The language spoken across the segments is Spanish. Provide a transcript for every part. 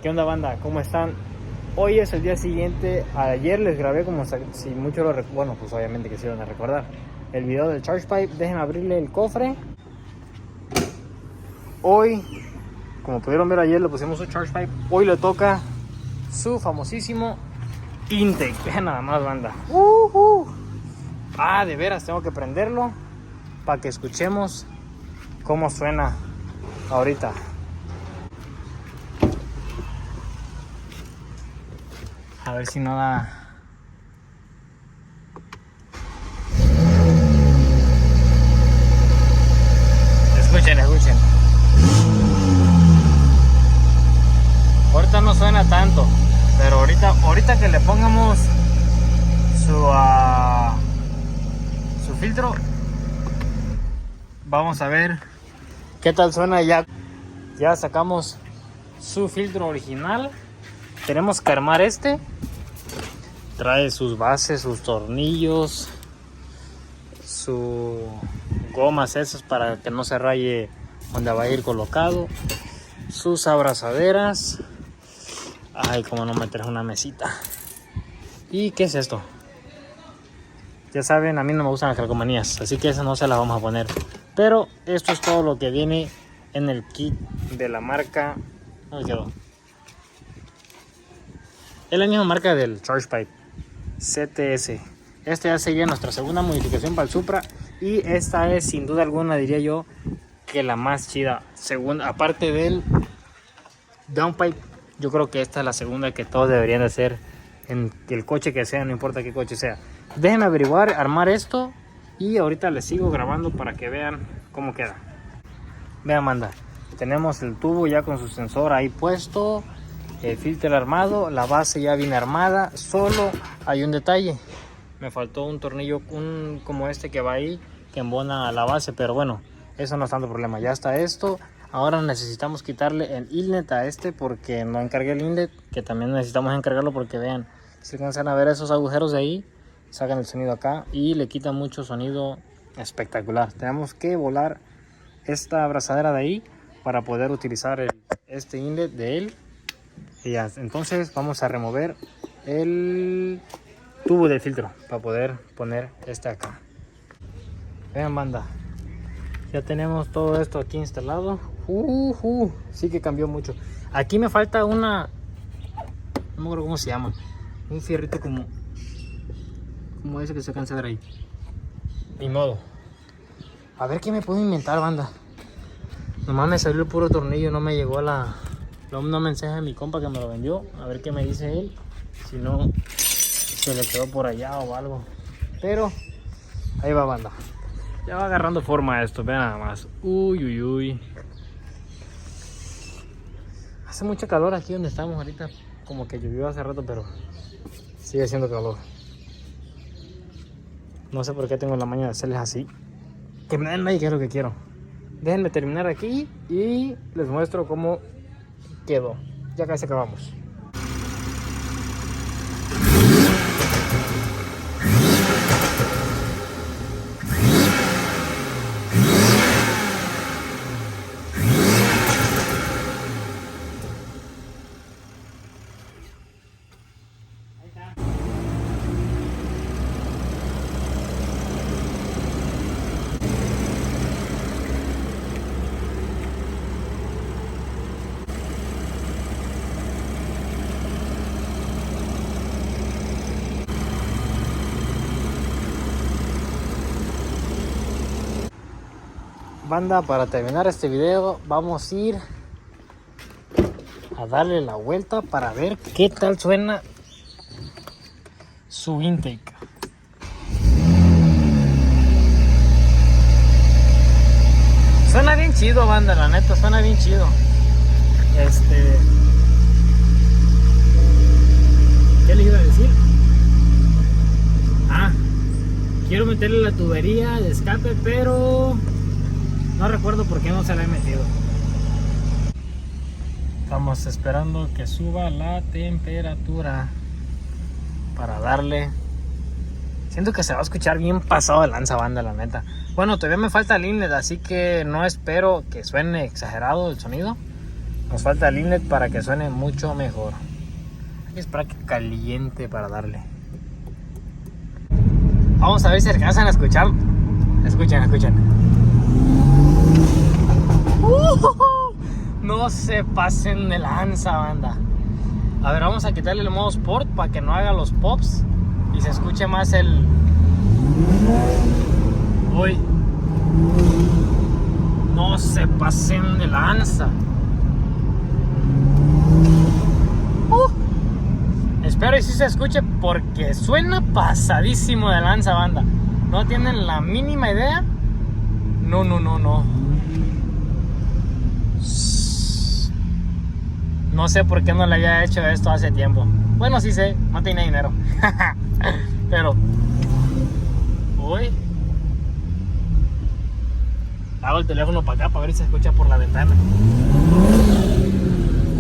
¿Qué onda, banda? ¿Cómo están? Hoy es el día siguiente. Ayer les grabé, como si muchos lo recuerdan, bueno, pues obviamente que se iban a recordar, el video del Charge Pipe. Déjenme abrirle el cofre. Hoy, como pudieron ver, ayer le pusimos su Charge Pipe. Hoy le toca su famosísimo intake. Vean nada más, banda. De veras, tengo que prenderlo para que escuchemos cómo suena ahorita. A ver si no da. Escuchen. Ahorita no suena tanto, pero ahorita que le pongamos su filtro, vamos a ver qué tal suena. Ya sacamos su filtro original. Tenemos que armar este. Trae sus bases, sus tornillos, sus gomas esas para que no se raye donde va a ir colocado, sus abrazaderas. Ay, como no meter una mesita. ¿Y qué es esto? Ya saben, a mí no me gustan las calcomanías, así que esa no se la vamos a poner. Pero esto es todo lo que viene en el kit de la marca. ¿Dónde quedó? Es la misma marca del Charge Pipe, CTS. Esta ya sería nuestra segunda modificación para el Supra. Y esta es, sin duda alguna, diría yo, que la más chida. Aparte del Downpipe, yo creo que esta es la segunda que todos deberían de hacer en el coche que sea, no importa qué coche sea. Déjenme averiguar, armar esto, y ahorita les sigo grabando para que vean cómo queda. Vean, Amanda, tenemos el tubo ya con su sensor ahí puesto, el filtro armado, la base ya viene armada. Solo hay un detalle, me faltó un tornillo como este que va ahí, que embona a la base, pero bueno, eso no es tanto problema. Ya está esto. Ahora necesitamos quitarle el inlet a este porque no encargué el inlet, que también necesitamos encargarlo porque vean, si alcanzan a ver esos agujeros de ahí, sacan el sonido acá y le quitan mucho sonido espectacular. Tenemos que volar esta abrazadera de ahí para poder utilizar este inlet de él. Y ya, entonces vamos a remover el tubo del filtro para poder poner este acá. Vean, banda, ya tenemos todo esto aquí instalado. Sí que cambió mucho. Aquí me falta no me acuerdo cómo se llama, un fierrito como ese que se alcanza a ver ahí. Ni modo. A ver qué me puedo inventar, banda. Nomás me salió el puro tornillo, no me llegó no me enseña mi compa que me lo vendió. A ver qué me dice él. Si no, se le quedó por allá o algo. Pero ahí va, banda. Ya va agarrando forma esto, vean nada más. Uy. Hace mucho calor aquí donde estamos ahorita. Como que llovió hace rato, pero sigue haciendo calor. No sé por qué tengo la maña de hacerles así. Que me den like, que es lo que quiero. Déjenme terminar aquí y les muestro cómo quedó. Ya casi acabamos. Banda, para terminar este video vamos a ir a darle la vuelta para ver qué tal suena su intake. Suena bien chido, banda, la neta, suena bien chido. ¿Qué le iba a decir? Quiero meterle la tubería de escape, pero no recuerdo por qué no se la he metido. Estamos esperando que suba la temperatura para darle. Siento que se va a escuchar bien pasado de lanza, banda, la neta. Bueno, todavía me falta el inlet, así que no espero que suene exagerado el sonido. Nos falta el inlet para que suene mucho mejor. Hay que esperar que caliente para darle. Vamos a ver si alcanzan a escuchar. Escuchen. No se pasen de lanza, banda. A ver, vamos a quitarle el modo Sport para que no haga los pops y se escuche más el... Uy. No se pasen de lanza. Espero y sí se escuche porque suena pasadísimo de lanza, banda. No tienen la mínima idea. No. No sé por qué no le había hecho esto hace tiempo. Bueno, sí sé, no tenía dinero. Pero uy, hago el teléfono para acá para ver si se escucha por la ventana.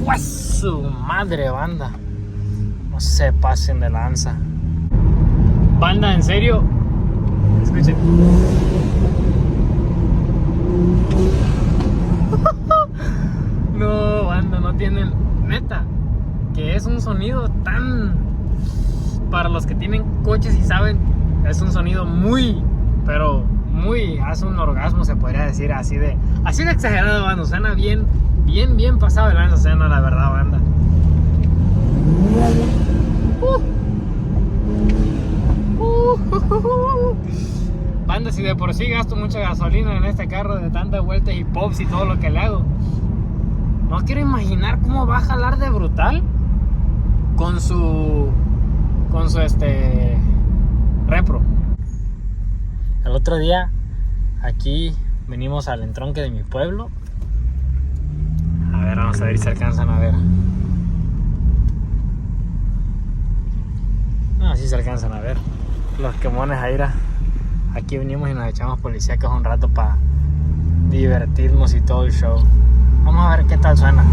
¡Guau! Su madre, banda. No se pasen de lanza. Banda, en serio. Escuchen. No, banda, no tienen. Neta, que es un sonido tan. Para los que tienen coches y saben, es un sonido muy, pero muy. Hace un orgasmo, se podría decir, así de exagerado, banda. Suena bien pasado de lanza, suena, la verdad, banda. Banda, si de por sí gasto mucha gasolina en este carro de tantas vueltas y pops y todo lo que le hago, no quiero imaginar cómo va a jalar de brutal con su repro. El otro día aquí venimos al entronque de mi pueblo. A ver, vamos a ver si alcanzan a ver. No, sí se alcanzan a ver. Los quemones aira. Aquí venimos y nos echamos policíacos un rato para divertirnos y todo el show. Vamos a ver qué tal suena.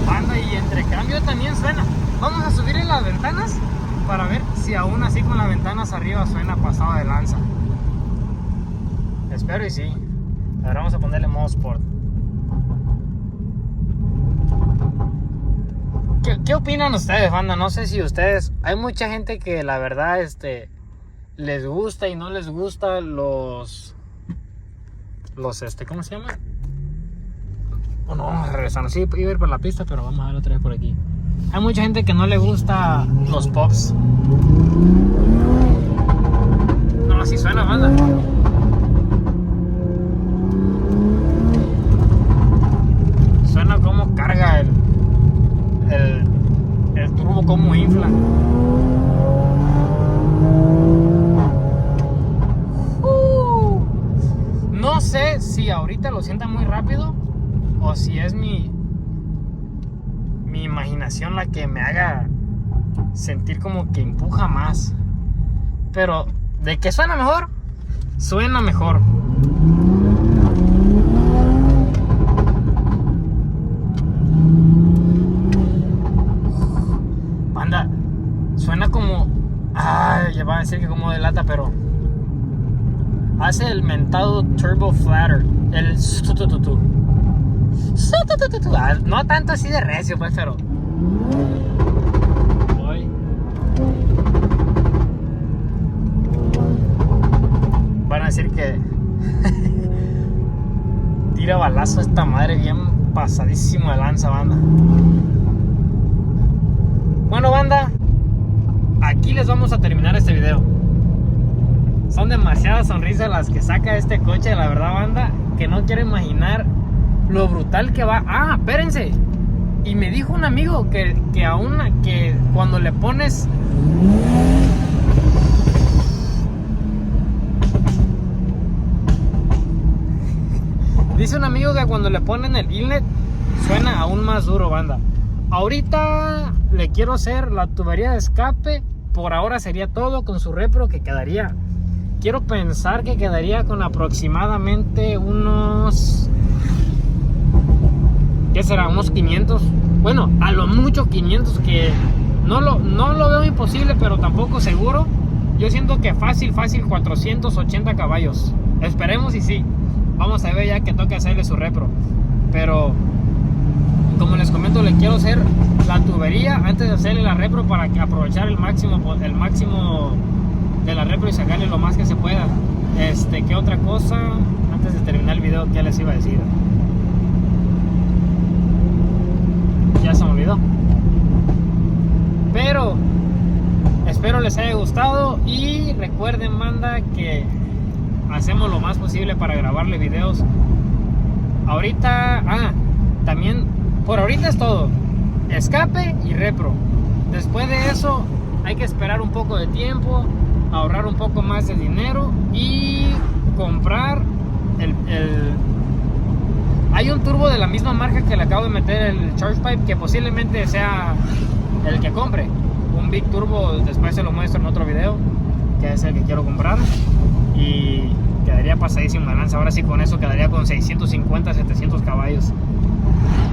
Anda, y entre cambio también suena. Vamos a subir en las ventanas para ver si aún así con las ventanas arriba suena pasado de lanza. Espero y sí. Ahora vamos a ponerle modo Sport. ¿Qué opinan ustedes, banda? No sé si ustedes... Hay mucha gente que la verdad les gusta y no les gusta los ¿cómo se llama? Oh, no, regresando. Sí, iba a ir por la pista, pero vamos a ver otra vez por aquí. Hay mucha gente que no le gusta los pops. No, así suena, banda. Suena como carga el turbo, como infla. No sé si ahorita lo sienta muy rápido o si es mi imaginación la que me haga sentir como que empuja más. Pero de que suena mejor, suena mejor. Banda, suena como... ya va a decir que como de lata, pero... hace el mentado turbo flatter. El... no tanto así de recio, pues, pero... van a decir que... tira balazo esta madre bien pasadísimo de lanza, banda. Bueno, banda, aquí les vamos a terminar este video. Son demasiadas sonrisas las que saca este coche, la verdad, banda, que no quiero imaginar lo brutal que va. Ah, espérense. Y me dijo un amigo que cuando le pones... dice un amigo que cuando le ponen el inlet suena aún más duro, banda. Ahorita le quiero hacer la tubería de escape. Por ahora sería todo con su repro, que quedaría... quiero pensar que quedaría con aproximadamente unos... ¿qué será? Unos 500. Bueno, a lo mucho 500, que no lo veo imposible, pero tampoco seguro. Yo siento que fácil 480 caballos. Esperemos y sí. Vamos a ver ya que toca hacerle su repro. Pero como les comento, le quiero hacer la tubería antes de hacerle la repro para aprovechar el máximo de la repro y sacarle lo más que se pueda. ¿Qué otra cosa? Antes de terminar el video, ¿qué les iba a decir? Ya se me olvidó. Pero espero les haya gustado y recuerden, banda, que hacemos lo más posible para grabarle videos. Ahorita, también por ahorita es todo. Escape y repro. Después de eso hay que esperar un poco de tiempo, ahorrar un poco más de dinero y comprar hay un turbo de la misma marca que le acabo de meter el Charge Pipe, que posiblemente sea el que compre. Un Big Turbo, después se lo muestro en otro video, que es el que quiero comprar. Y quedaría pasadísimo de lanza. Ahora sí, con eso quedaría con 650, 700 caballos.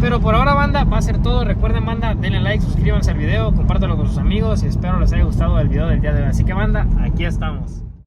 Pero por ahora, banda, va a ser todo. Recuerden, banda, denle like, suscríbanse al video, compártelo con sus amigos y espero les haya gustado el video del día de hoy. Así que, banda, aquí estamos.